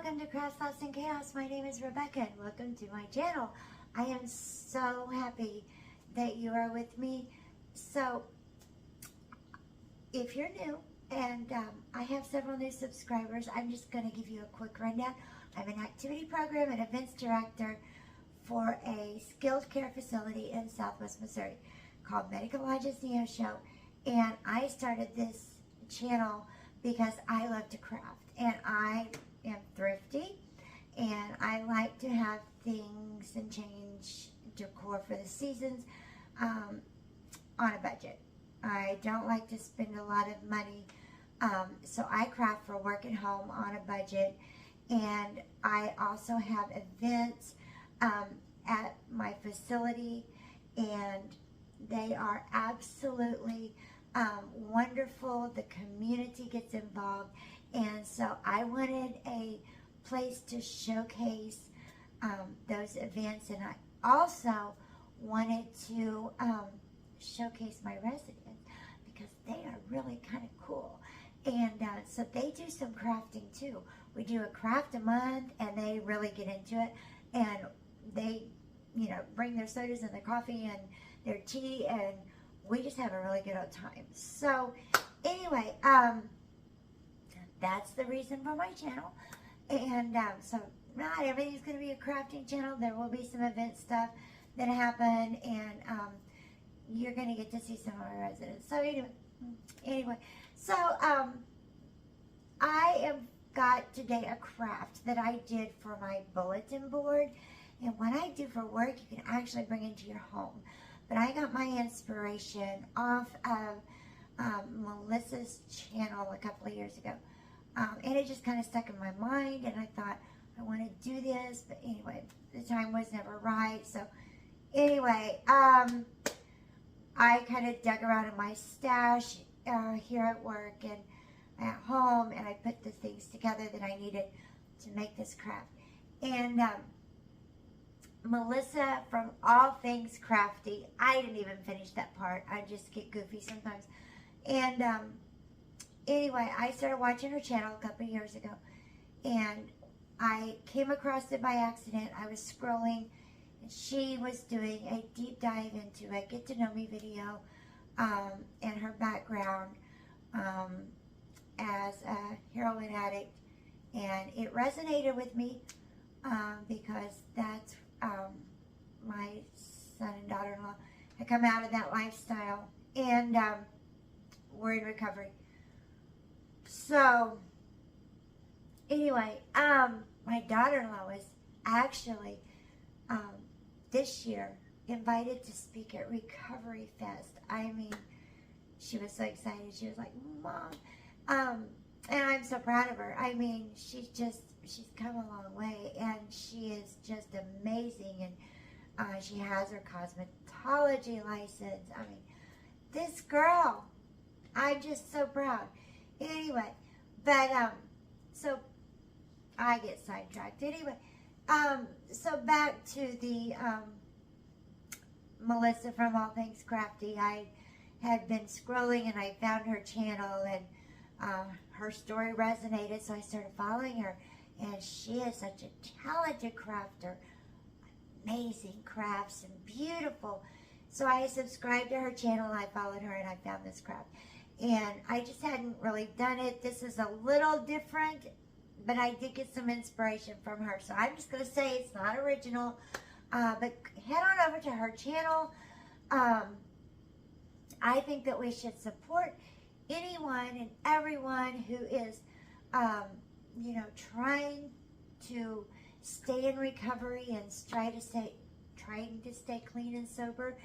welcome to Crafts, Lots, and Chaos. My name is Rebecca and welcome to my channel. I am so happy that you are with me. So, if you're new, and I have several new subscribers, I'm just going to give you a quick rundown. I'm an activity program and events director for a skilled care facility in Southwest Missouri called Medical Lodge's Neo Show. And I started this channel because I love to craft, and I am thrifty, and I like to have things and change decor for the seasons on a budget. I don't like to spend a lot of money, so I craft for work at home on a budget, and I also have events at my facility, and they are absolutely wonderful. The community gets involved, and so I wanted a place to showcase those events, and I also wanted to showcase my residents because they are really kind of cool. And so they do some crafting too. We do a craft a month, and they really get into it, and they, you know, bring their sodas and their coffee and their tea, and we just have a really good old time. So anyway, that's the reason for my channel. And so not everything's going to be a crafting channel. There will be some event stuff that happen, and you're going to get to see some of my residents. So anyway, so I have got today a craft that I did for my bulletin board. And what I do for work, you can actually bring into your home. But I got my inspiration off of Melissa's channel a couple of years ago. And it just kind of stuck in my mind, and I thought, I want to do this, but anyway, the time was never right. So anyway, I kind of dug around in my stash here at work and at home, and I put the things together that I needed to make this craft. And Melissa from All Things Crafty, I didn't even finish that part. I just get goofy sometimes. And anyway, I started watching her channel a couple of years ago, and I came across it by accident. I was scrolling, and she was doing a deep dive into a get to know me video and her background as a heroin addict, and it resonated with me because that's my son and daughter-in-law had come out of that lifestyle, and we're in recovery. So anyway, my daughter-in-law was actually this year invited to speak at Recovery Fest. I mean, she was so excited. She was like, Mom, and I'm so proud of her. I mean, she's come a long way, and she is just amazing, and she has her cosmetology license. I mean, this girl, I'm just so proud. Anyway, but so I get sidetracked. Anyway, so back to the Melissa from All Things Crafty. I had been scrolling, and I found her channel, and her story resonated, so I started following her. And she is such a talented crafter, amazing crafts and beautiful. So I subscribed to her channel, I followed her, and I found this craft. And I just hadn't really done it. This is a little different, but I did get some inspiration from her. So I'm just going to say it's not original, but head on over to her channel. I think that we should support anyone and everyone who is you know, trying to stay in recovery and trying to stay clean and sober.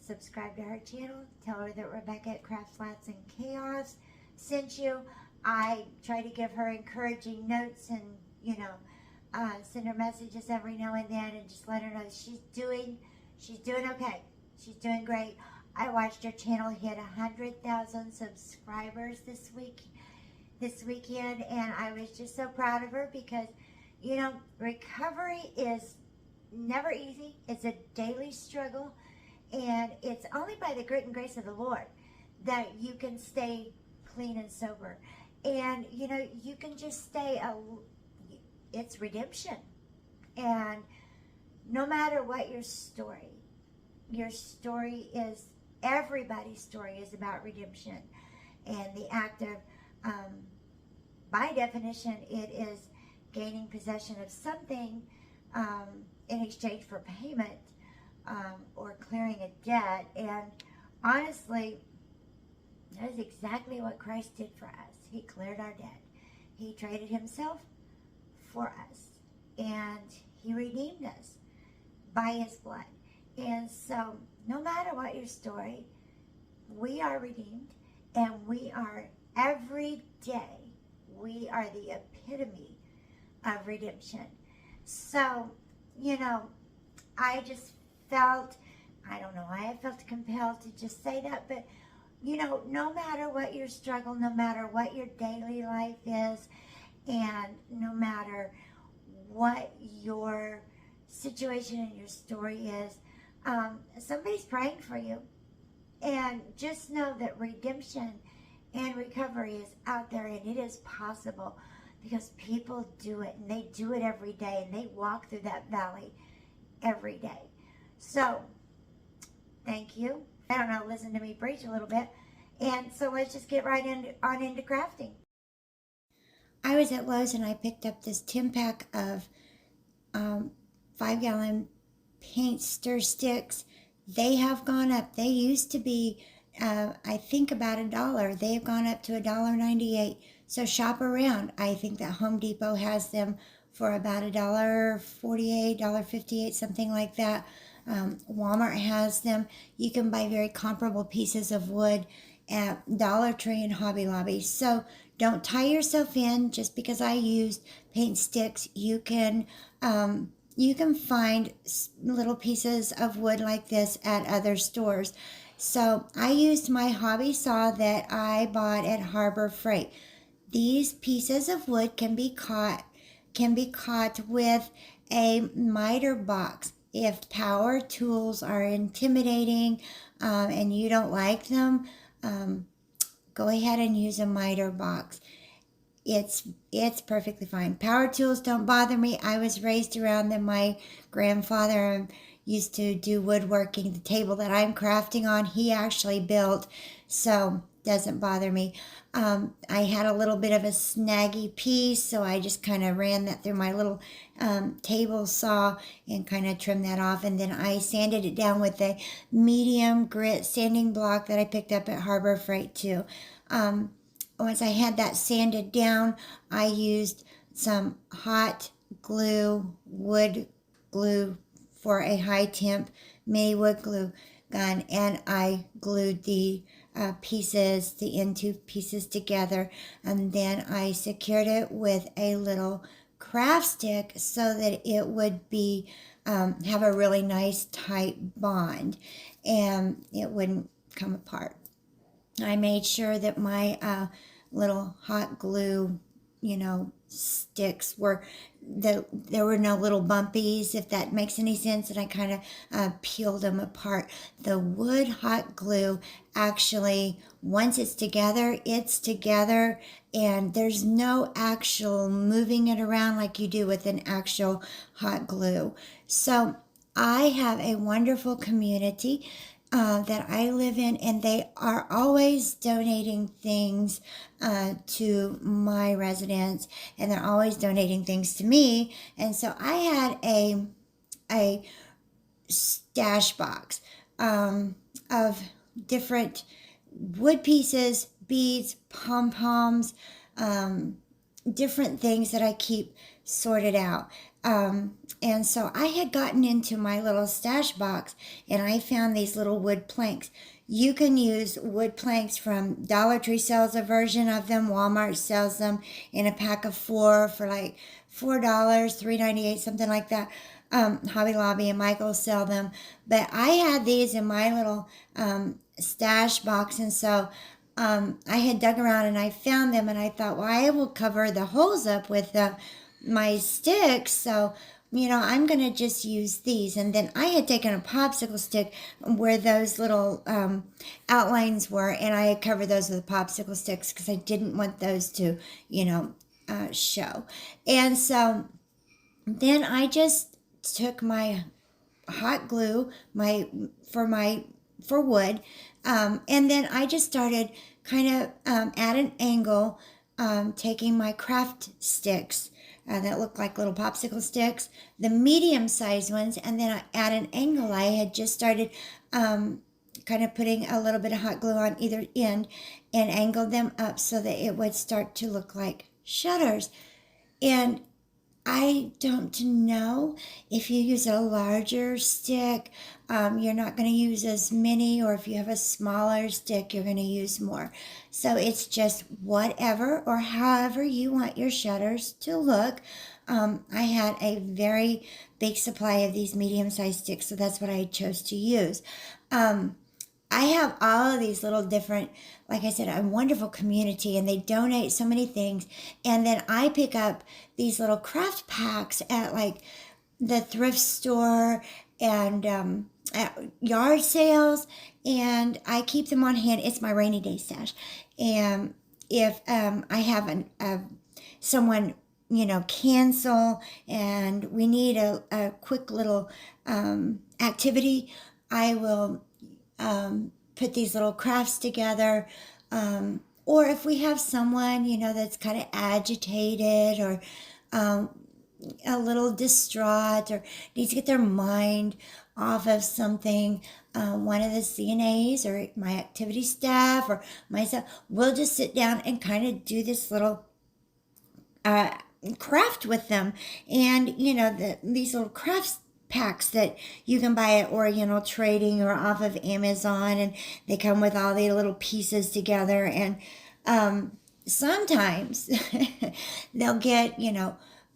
Subscribe to her channel. Tell her that Rebecca at Crafts, Lots, and Chaos sent you. I try to give her encouraging notes and, you know, send her messages every now and then, and just let her know she's doing okay. She's doing great. I watched her channel hit 100,000 subscribers this weekend, and I was just so proud of her because, you know, recovery is never easy. It's a daily struggle, and it's only by the grit and grace of the Lord that you can stay clean and sober. And, you can just stay, it's redemption. And no matter what your story is, everybody's story is about redemption. And the act of, by definition, it is gaining possession of something in exchange for payment, or clearing a debt. And honestly, that is exactly what Christ did for us. He cleared our debt. He traded himself for us, and he redeemed us by his blood. And so no matter what your story, we are redeemed, and we are every day, we are the epitome of redemption. So, I just felt, I felt compelled to just say that. But, no matter what your struggle, no matter what your daily life is, and no matter what your situation and your story is, somebody's praying for you. And just know that redemption and recovery is out there, and it is possible, because people do it, and they do it every day, and they walk through that valley every day. So, thank you. I don't know, listen to me preach a little bit. And so let's just get right into crafting. I was at Lowe's and I picked up this 10-pack of 5-gallon paint stir sticks. They have gone up. They used to be, I think, about $1. They have gone up to $1.98. So shop around. I think that Home Depot has them for about $1.48, $1.58, something like that. Walmart has them. You can buy very comparable pieces of wood at Dollar Tree and Hobby Lobby. So don't tie yourself in just because I used paint sticks. You can find little pieces of wood like this at other stores. So I used my hobby saw that I bought at Harbor Freight. These pieces of wood can be caught with a miter box. If power tools are intimidating and you don't like them, go ahead and use a miter box. It's perfectly fine. Power tools don't bother me. I was raised around them. My grandfather used to do woodworking. The table that I'm crafting on, he actually built, so doesn't bother me. I had a little bit of a snaggy piece, so I just kind of ran that through my little table saw and kind of trimmed that off, and then I sanded it down with a medium grit sanding block that I picked up at Harbor Freight too. Once I had that sanded down, I used some hot glue, wood glue for a high temp mini wood glue gun, and I glued the end two pieces together, and then I secured it with a little craft stick so that it would be have a really nice tight bond and it wouldn't come apart. I made sure that my little hot glue, sticks there were no little bumpies, if that makes any sense, and I kind of peeled them apart. The wood hot glue, actually, once it's together, and there's no actual moving it around like you do with an actual hot glue. So I have a wonderful community that I live in, and they are always donating things to my residents, and they're always donating things to me. And so I had a stash box of different wood pieces, beads, pom-poms, different things that I keep sorted out. And so I had gotten into my little stash box, and I found these little wood planks. You can use wood planks from Dollar Tree sells a version of them. Walmart sells them in a pack of 4 for like $4, $3.98, something like that. Hobby Lobby and Michaels sell them. But I had these in my little stash box, and so I had dug around and I found them, and I thought, well, I will cover the holes up with my sticks. So I'm going to just use these. And then I had taken a popsicle stick where those little outlines were, and I had covered those with popsicle sticks because I didn't want those to, show. And so then I just took my hot glue, for wood, and then I just started kind of at an angle, taking my craft sticks that look like little popsicle sticks, the medium-sized ones, and then at an angle I had just started kind of putting a little bit of hot glue on either end and angled them up so that it would start to look like shutters. And I don't know if you use a larger stick, you're not going to use as many, or if you have a smaller stick, you're going to use more. So it's just whatever or however you want your shutters to look. I had a very big supply of these medium-sized sticks, so that's what I chose to use. I have all of these little different, like I said, a wonderful community, and they donate so many things. And then I pick up these little craft packs at like the thrift store and at yard sales, and I keep them on hand. It's my rainy day stash. And if I have someone, cancel and we need a quick little activity, I will put these little crafts together, or if we have someone that's kind of agitated or a little distraught or needs to get their mind off of something, one of the CNAs or my activity staff or myself, we'll just sit down and kind of do this little craft with them. And these little crafts packs that you can buy at Oriental Trading or off of Amazon, and they come with all the little pieces together. And sometimes they'll get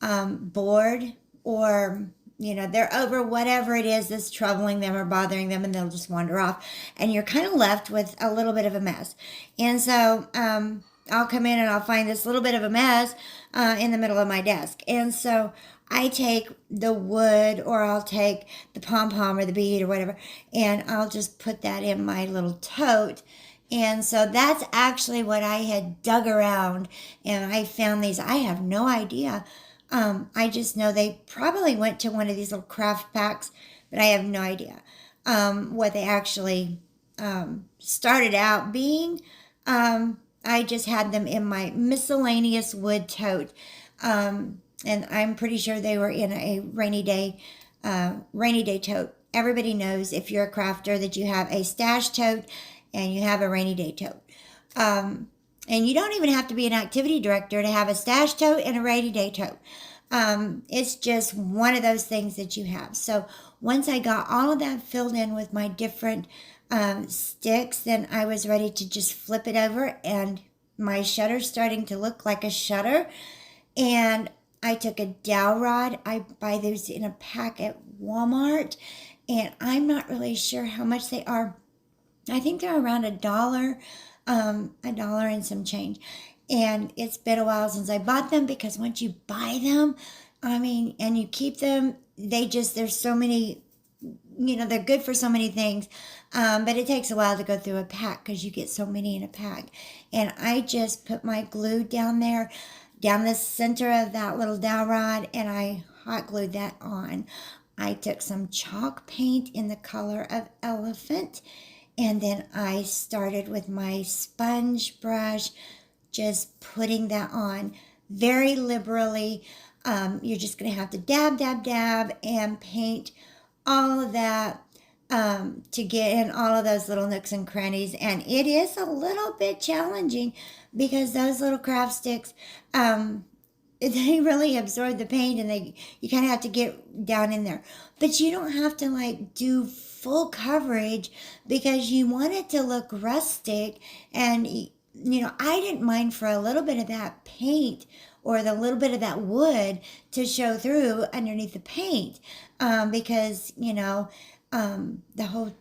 bored, or they're over whatever it is that's troubling them or bothering them, and they'll just wander off, and you're kind of left with a little bit of a mess. And so I'll come in and I'll find this little bit of a mess in the middle of my desk. And so I take the wood, or I'll take the pom-pom or the bead or whatever, and I'll just put that in my little tote. And so that's actually what I had dug around, and I found these. I have no idea. I just know they probably went to one of these little craft packs, but I have no idea what they actually started out being. I just had them in my miscellaneous wood tote. And I'm pretty sure they were in a rainy day tote. Everybody knows, if you're a crafter, that you have a stash tote and you have a rainy day tote. And you don't even have to be an activity director to have a stash tote and a rainy day tote. It's just one of those things that you have. So once I got all of that filled in with my different sticks, then I was ready to just flip it over, and my shutter's starting to look like a shutter. And I took a dowel rod. I buy those in a pack at Walmart, and I'm not really sure how much they are. I think they're around $1, $1 and some change. And it's been a while since I bought them, because once you buy them, and you keep them, there's so many, they're good for so many things. But it takes a while to go through a pack because you get so many in a pack. And I just put my glue down there, down the center of that little dowel rod, and I hot glued that on. I took some chalk paint in the color of elephant, and then I started with my sponge brush, just putting that on very liberally. You're just going to have to dab, dab, dab, and paint all of that to get in all of those little nooks and crannies. And it is a little bit challenging, because those little craft sticks, they really absorb the paint, and you kind of have to get down in there. But you don't have to do full coverage, because you want it to look rustic. And I didn't mind for a little bit of that paint, or the little bit of that wood, to show through underneath the paint, because the whole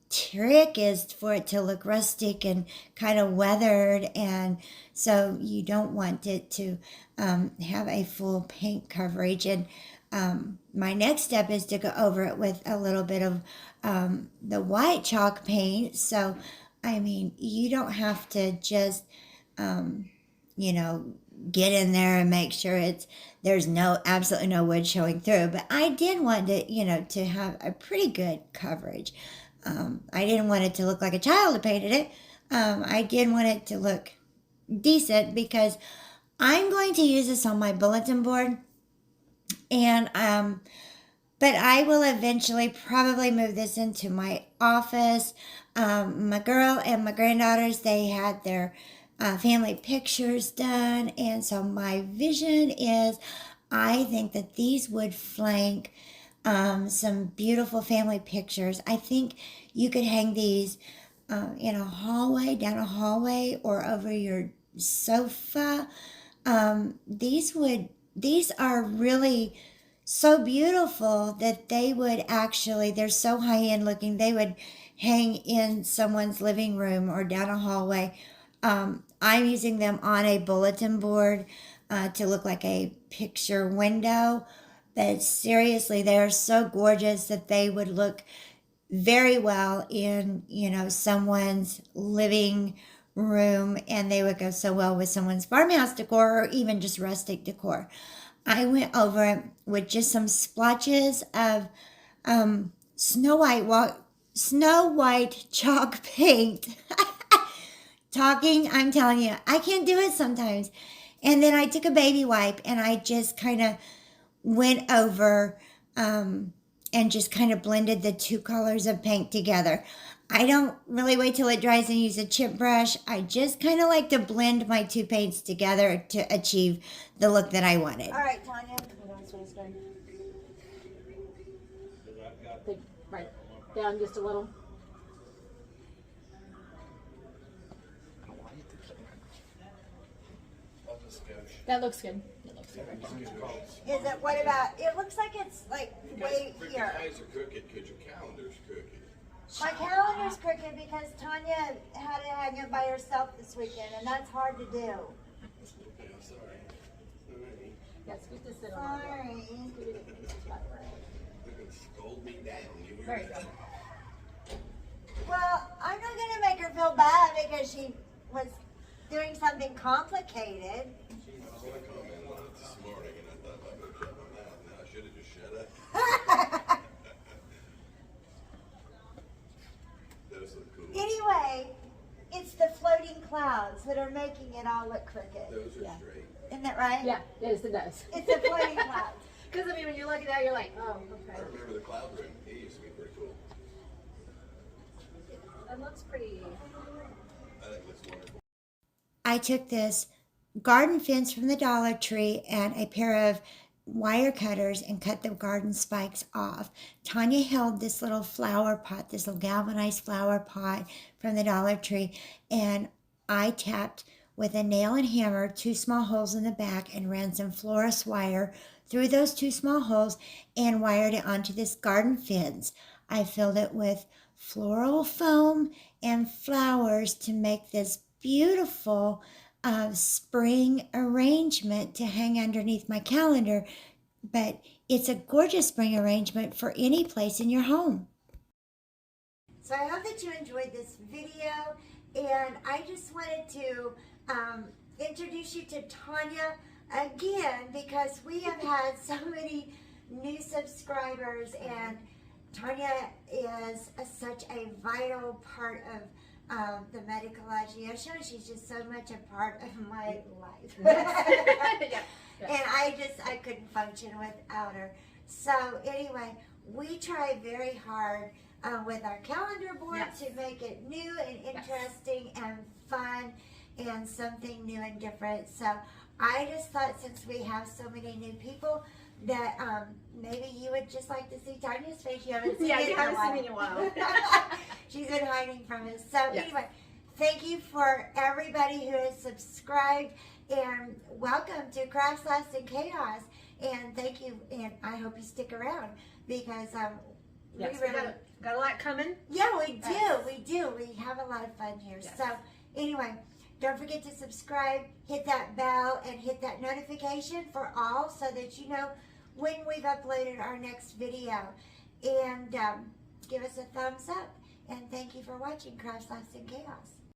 trick is for it to look rustic and kind of weathered, and so you don't want it to have a full paint coverage. And my next step is to go over it with a little bit of the white chalk paint. So, I mean, you don't have to just, you know, get in there and make sure there's absolutely no wood showing through. But I did want to, you know, to have a pretty good coverage. I didn't want it to look like a child had painted it. I did want it to look decent because I'm going to use this on my bulletin board, and but I will eventually probably move this into my office. My girl and my granddaughters, they had their family pictures done, and so my vision is I think that these would flank some beautiful family pictures. I think you could hang these in a hallway, down a hallway, or over your sofa. These are really so beautiful that they would actually, they're so high end looking, they would hang in someone's living room or down a hallway. I'm using them on a bulletin board to look like a picture window. But seriously, they are so gorgeous that they would look very well in, you know, someone's living room, and they would go so well with someone's farmhouse decor or even just rustic decor. I went over it with just some splotches of snow white chalk paint. I'm telling you, I can't do it sometimes. And then I took a baby wipe and I just kind of went over and just kind of blended the two colors of paint together. I don't really wait till it dries and use a chip brush. I just kind of like to blend my two paints together to achieve the look that I wanted. All right, Tanya. Right down just a little. That looks good. That looks good. Is it, what about, it looks like it's like way here. Your eyes are crooked because your calendar's crooked. My calendar's crooked because Tanya had to hang it by herself this weekend, and that's hard to do. Okay, I'm sorry. Sorry. Yeah, scoot this in a Sorry. You're going to scold me down. There you go. Well, I'm not going to make her feel bad because she was doing something complicated. I was going to comment on it this morning, and I thought I better shut my mouth now. I should have just shut up. Those look cool. Anyway, it's the floating clouds that are making it all look crooked. Those are straight. Isn't that right? Yeah, yes, it does. It's the floating clouds. Because I mean, when you look at that, you're like, oh, I okay. remember the cloud room. It used to be pretty cool. That looks pretty. I think that's wonderful. I took this garden fence from the Dollar Tree and a pair of wire cutters and cut the garden spikes off. Tanya held this little flower pot, this little galvanized flower pot from the Dollar Tree, and I tapped with a nail and hammer 2 small holes in the back and ran some florist wire through those 2 small holes and wired it onto this garden fence. I filled it with floral foam and flowers to make this beautiful spring arrangement to hang underneath my calendar, but it's a gorgeous spring arrangement for any place in your home. So I hope that you enjoyed this video, and I just wanted to introduce you to Tanya again because we have had so many new subscribers, and Tanya is such a vital part of the medical association. She's just so much a part of my life. Yeah. And I couldn't function without her. So anyway, we try very hard with our calendar board to make it new and interesting and fun and something new and different. So I just thought, since we have so many new people, that maybe you would just like to see Tanya's face. You haven't seen it in a while. Yeah, you haven't seen me in a while. She's been hiding from us. So anyway, thank you for everybody who has subscribed, and welcome to Crafts, Laughs, and Chaos. And thank you, and I hope you stick around because we really got a lot coming. Yeah, we do. Yes. We do. We have a lot of fun here. Yes. So anyway, don't forget to subscribe, hit that bell, and hit that notification for all so that you know when we've uploaded our next video. And give us a thumbs up. And thank you for watching Craft Laughs and Chaos.